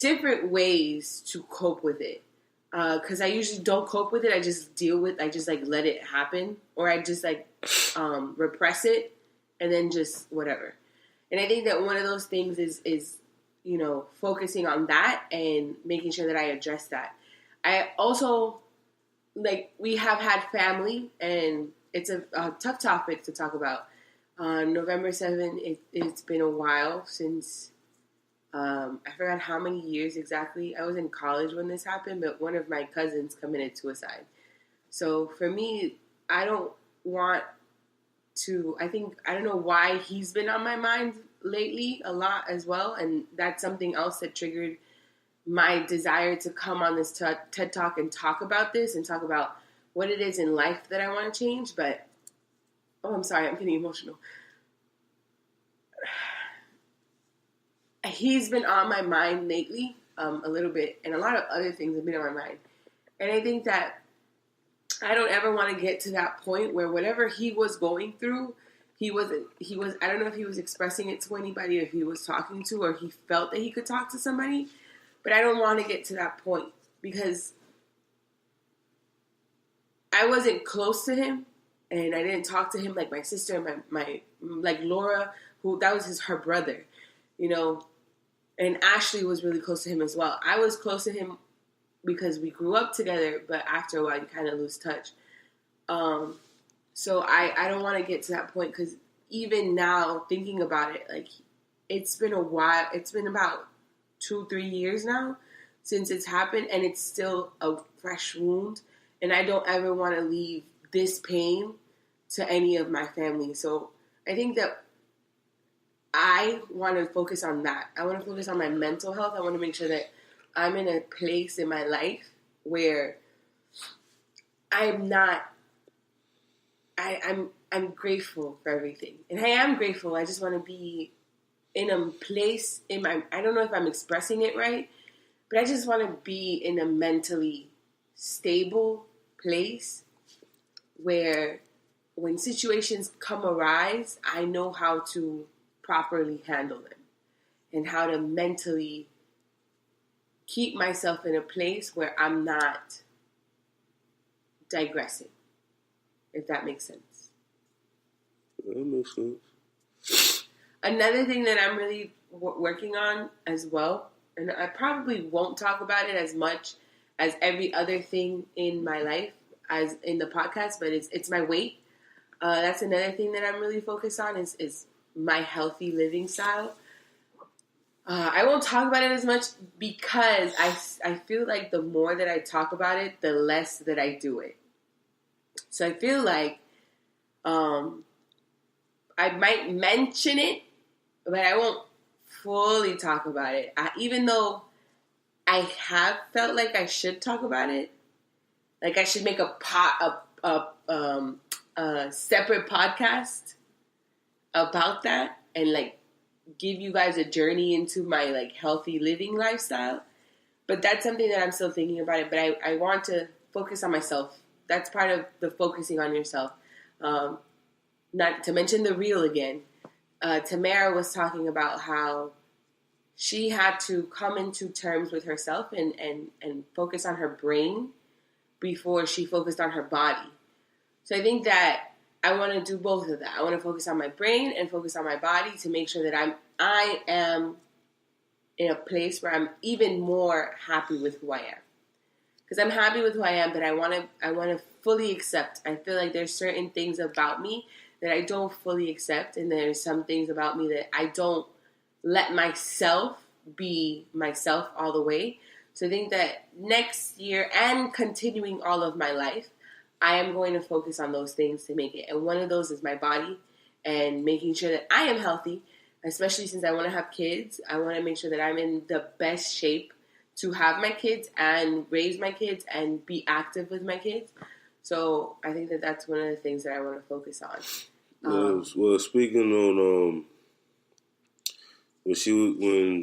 different ways to cope with it. Because I usually don't cope with it. I just like let it happen. Or I just like repress it and then just whatever. And I think that one of those things is focusing on that and making sure that I address that. I also, we have had family, and it's a tough topic to talk about. November 7th, it's been a while since, I forgot how many years exactly. I was in college when this happened, but one of my cousins committed suicide. So for me, I don't know why he's been on my mind lately a lot as well. And that's something else that triggered my desire to come on this TED Talk and talk about this and talk about what it is in life that I want to change. But, I'm sorry, I'm getting emotional. He's been on my mind lately a little bit, and a lot of other things have been on my mind. And I think that I don't ever want to get to that point where whatever he was going through, he was, I don't know if he was expressing it to anybody, or if he was talking to, or he felt that he could talk to somebody. But I don't want to get to that point because I wasn't close to him, and I didn't talk to him like my sister and my like Laura, that was her brother, and Ashley was really close to him as well. I was close to him because we grew up together, but after a while you kind of lose touch. So I don't want to get to that point, because even now thinking about it, it's been a while. It's been about 2-3 years now since it's happened, and it's still a fresh wound, and I don't ever want to leave this pain to any of my family. So I think that I want to focus on that. I want to focus on my mental health. I want to make sure that I'm in a place in my life where I'm grateful for everything. And I am grateful. I just want to be in a place I don't know if I'm expressing it right, but I just want to be in a mentally stable place where when situations arise, I know how to properly handle them and how to mentally keep myself in a place where I'm not digressing, if that makes sense. That makes sense. Another thing that I'm really working on as well, and I probably won't talk about it as much as every other thing in my life as in the podcast, but it's my weight. That's another thing that I'm really focused on is my healthy living style. I won't talk about it as much because I feel like the more that I talk about it, the less that I do it. So I feel like I might mention it, but I won't fully talk about it. Even though I have felt like I should talk about it, like I should make a separate podcast about that and give you guys a journey into my healthy living lifestyle. But that's something that I'm still thinking about it. But I want to focus on myself. That's part of the focusing on yourself. Not to mention the reel again. Tamara was talking about how she had to come into terms with herself and focus on her brain before she focused on her body. So I think that I want to do both of that. I want to focus on my brain and focus on my body to make sure that I am in a place where I'm even more happy with who I am. Because I'm happy with who I am, but I want to fully accept. I feel like there's certain things about me that I don't fully accept, and there's some things about me that I don't let myself be myself all the way. So I think that next year and continuing all of my life, I am going to focus on those things to make it. And one of those is my body and making sure that I am healthy, especially since I want to have kids. I want to make sure that I'm in the best shape to have my kids and raise my kids and be active with my kids. So I think that that's one of the things that I want to focus on. Well, speaking on when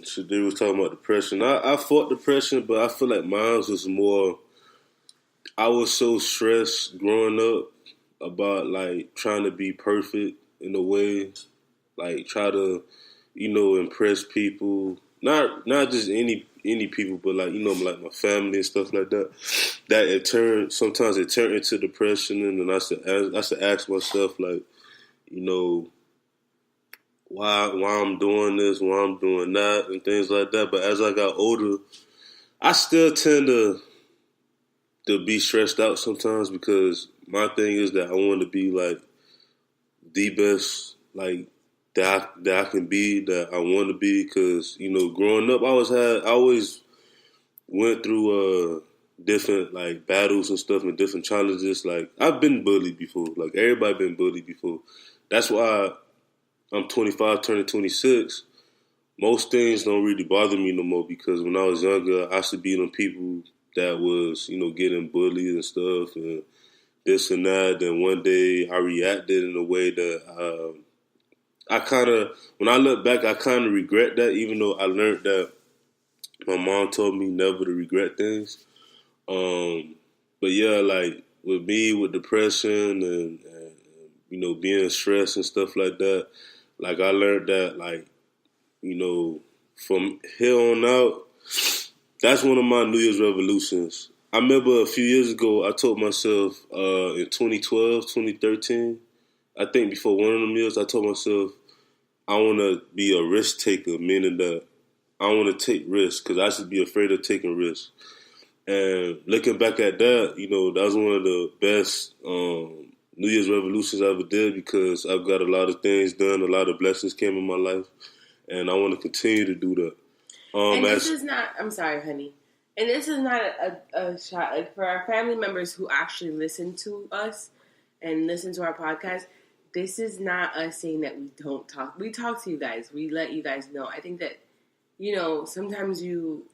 Sadery was talking about depression, I fought depression, but I feel like mine was more. I was so stressed growing up about trying to be perfect in a way, try to impress people. Not just any any people, but like, you know, like my family and stuff like that, that sometimes it turned into depression, and then I should ask myself, like, you know, why I'm doing this, why I'm doing that, and things like that. But as I got older, I still tend to be stressed out sometimes, because my thing is that I want to be like the best, like that I can be, that I want to be. Because, you know, growing up, I always went through different like battles and stuff and different challenges. Like, I've been bullied before. Like, everybody been bullied before. That's why I'm 25, turning 26. Most things don't really bother me no more, because when I was younger, I used to be them people that was, you know, getting bullied and stuff and this and that. Then one day I reacted in a way that I kind of, when I look back, I kind of regret that, even though I learned that my mom told me never to regret things. But yeah, like with me, with depression and you know, being stressed and stuff like that, like I learned that, like, you know, from here on out, that's one of my New Year's resolutions. I remember a few years ago, I told myself in 2012, 2013, I think before one of them years, I told myself I want to be a risk taker, meaning that I want to take risks, because I should be afraid of taking risks. And looking back at that, you know, that was one of the best New Year's resolutions I ever did, because I've got a lot of things done, a lot of blessings came in my life, and I want to continue to do that. And this is not, I'm sorry, honey, and this is not a shot, like, for our family members who actually listen to us and listen to our podcast, this is not us saying that we don't talk. We talk to you guys. We let you guys know. I think that, you know, sometimes you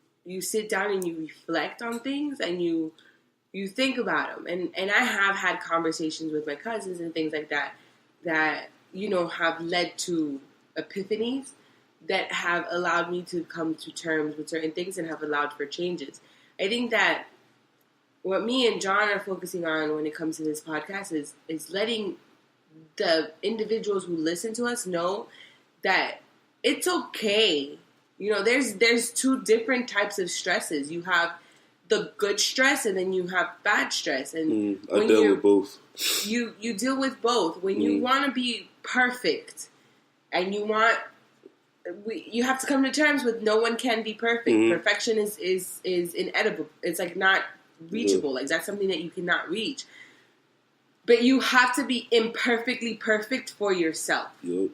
sit down and you reflect on things and you think about them. And I have had conversations with my cousins and things like that, you know, have led to epiphanies that have allowed me to come to terms with certain things and have allowed for changes. I think that what me and John are focusing on when it comes to this podcast is letting the individuals who listen to us know that it's okay. You know, there's two different types of stresses. You have the good stress, and then you have bad stress. And I deal with both. You deal with both. When you want to be perfect, and you have to come to terms with no one can be perfect. Perfection is inedible. It's like not reachable. Like, that's something that you cannot reach. But you have to be imperfectly perfect for yourself. Yep.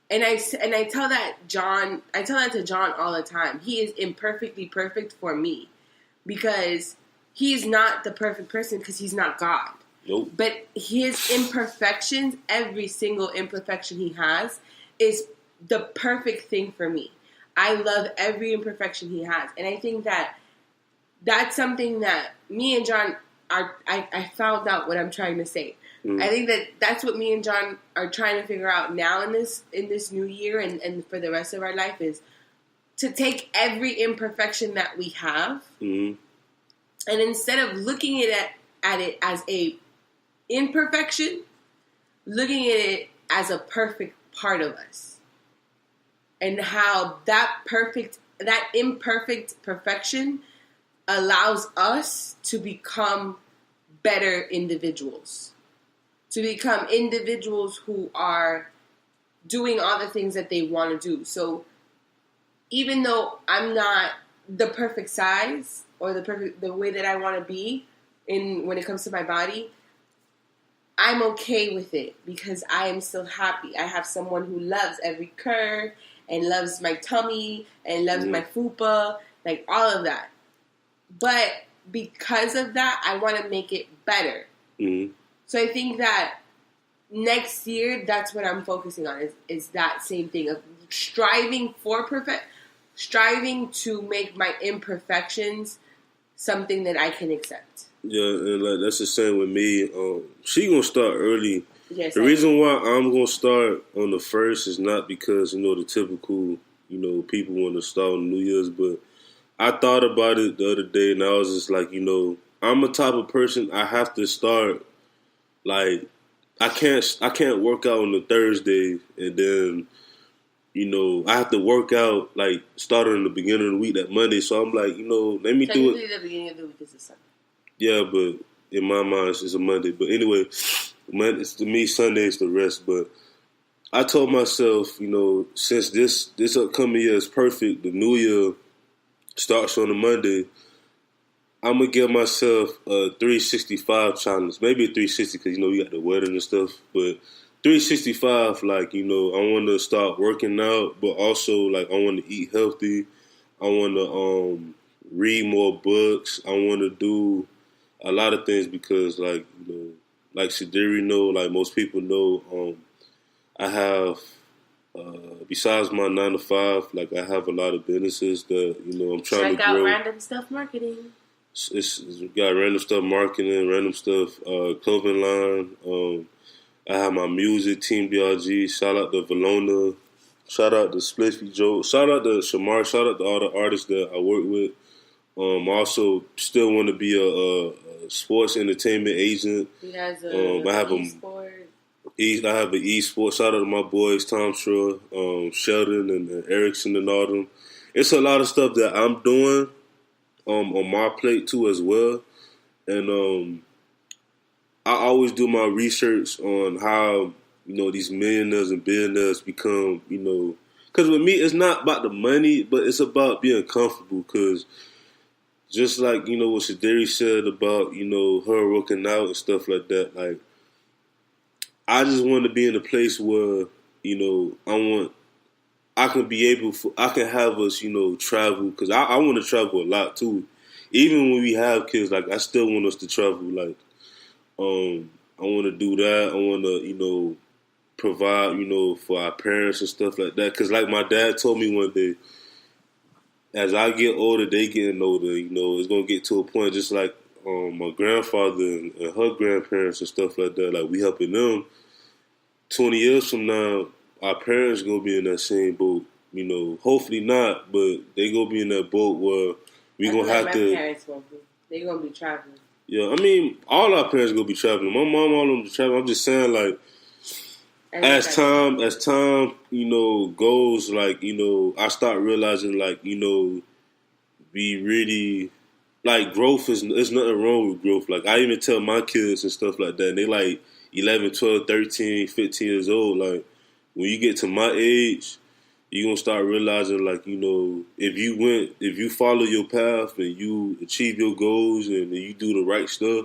And I tell that to John all the time. He is imperfectly perfect for me, because he's not the perfect person, because he's not God. Nope. But his imperfections, every single imperfection he has, is the perfect thing for me. I love every imperfection he has. And I think that that's something that me and John I found out what I'm trying to say. I think that that's what me and John are trying to figure out now in this new year and for the rest of our life, is to take every imperfection that we have, and instead of looking at it as a imperfection, looking at it as a perfect part of us, and how that imperfect perfection allows us to become better individuals. To become individuals who are doing all the things that they want to do. So even though I'm not the perfect size or the way that I want to be when it comes to my body, I'm okay with it, because I am still happy. I have someone who loves every curve and loves my tummy and loves my fupa, like all of that. But because of that, I want to make it better. So I think that next year, that's what I'm focusing on, is that same thing of striving to make my imperfections something that I can accept. Yeah, and like that's the same with me. She gonna start early. Yes, the reason why I'm gonna start on the 1st is not because, you know, the typical, you know, people want to start on New Year's, but I thought about it the other day, and I was just like, you know, I'm a type of person, I have to start, like, I can't work out on the Thursday and then I have to work out, like, starting in the beginning of the week, that Monday. So I'm like, let me do it. The beginning of the week is a Sunday. Yeah, but in my mind, it's a Monday. But anyway, to me, Sunday is the rest. But I told myself, since this upcoming year is perfect, the new year starts on a Monday, I'm going to give myself a 365 challenge. Maybe a 360 because, we got the wedding and stuff. But 365, like, I want to start working out, but also, like, I want to eat healthy. I want to read more books. I want to do a lot of things because, like, like Sadery like most people know, I have, besides my 9 to 5, like, I have a lot of businesses that, I'm trying to grow. Check out Random Stuff Marketing. It's got Random Stuff Marketing, Random Stuff clothing line. I have my music, Teamdrg. Shout out to Valona. Shout out to Spliffy Joe. Shout out to Shamar. Shout out to all the artists that I work with. I also still want to be a sports entertainment agent. He has a I have an e-sport. Shout out to my boys, Tom Shore, Sheldon, and Erickson and all them. It's a lot of stuff that I'm doing on my plate too as well. And I always do my research on how, these millionaires and billionaires become, because with me, it's not about the money, but it's about being comfortable. Because just like, what Sadery said about, her working out and stuff like that, like, I just want to be in a place where, I can have us, travel. Because I want to travel a lot too. Even when we have kids, like, I still want us to travel, like, I want to do that. I want to, provide, for our parents and stuff like that. Because like my dad told me one day, as I get older, they getting older, it's going to get to a point just like my grandfather and her grandparents and stuff like that. Like, we helping them. 20 years from now, our parents going to be in that same boat. Hopefully not, but they going to be in that boat where we going to have to. My parents won't be. They going to be traveling. Yeah, I mean, all our parents gonna be traveling. My mom, all of them traveling. I'm just saying, like, as time, goes, like, I start realizing, like, we really, like, growth there's nothing wrong with growth. Like, I even tell my kids and stuff like that, and they like 11, 12, 13, 15 years old. Like, when you get to my age, you're going to start realizing, like, if you follow your path and you achieve your goals and you do the right stuff,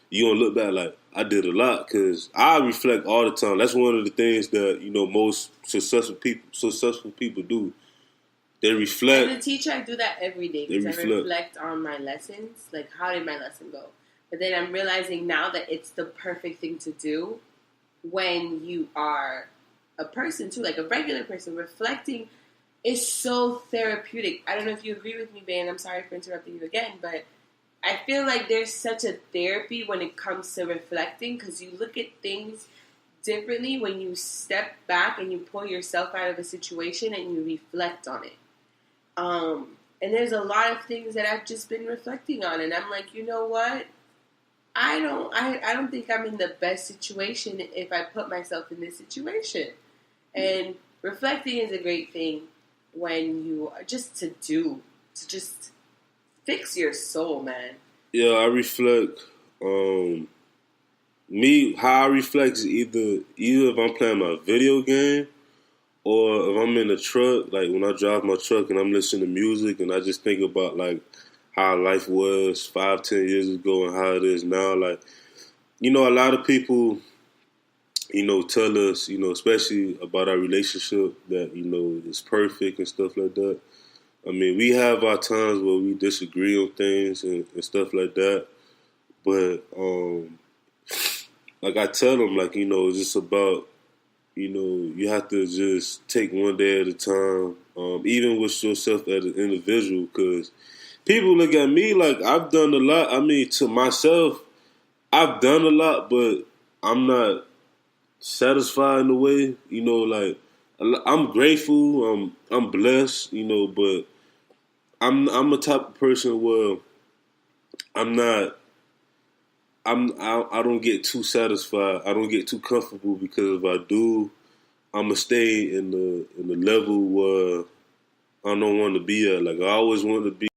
you're going to look back like, I did a lot. Because I reflect all the time. That's one of the things that, most successful people do. They reflect. As a teacher, I do that every day. Because I reflect on my lessons. Like, how did my lesson go? But then I'm realizing now that it's the perfect thing to do when you are a person too, like a regular person. Reflecting is so therapeutic. I don't know if you agree with me, Ben. I'm sorry for interrupting you again, but I feel like there's such a therapy when it comes to reflecting because you look at things differently when you step back and you pull yourself out of a situation and you reflect on it. And there's a lot of things that I've just been reflecting on, and I'm like, you know what? I don't think I'm in the best situation if I put myself in this situation. And reflecting is a great thing when you are just to just fix your soul, man. Yeah, I reflect. How I reflect is either if I'm playing my video game or if I'm in the truck, like when I drive my truck and I'm listening to music and I just think about like how life was 5-10 years ago and how it is now. Like, a lot of people, tell us, especially about our relationship that, it's perfect and stuff like that. I mean, we have our times where we disagree on things and stuff like that. But, like I tell them, like, it's just about, you have to just take one day at a time, even with yourself as an individual, because people look at me like I've done a lot. I mean, to myself, I've done a lot, but I'm not satisfied in a way. Like I'm grateful. I'm blessed. But I'm a type of person where I don't get too satisfied. I don't get too comfortable because if I do, I'ma stay in the level where I don't want to be at. Like I always wanted to be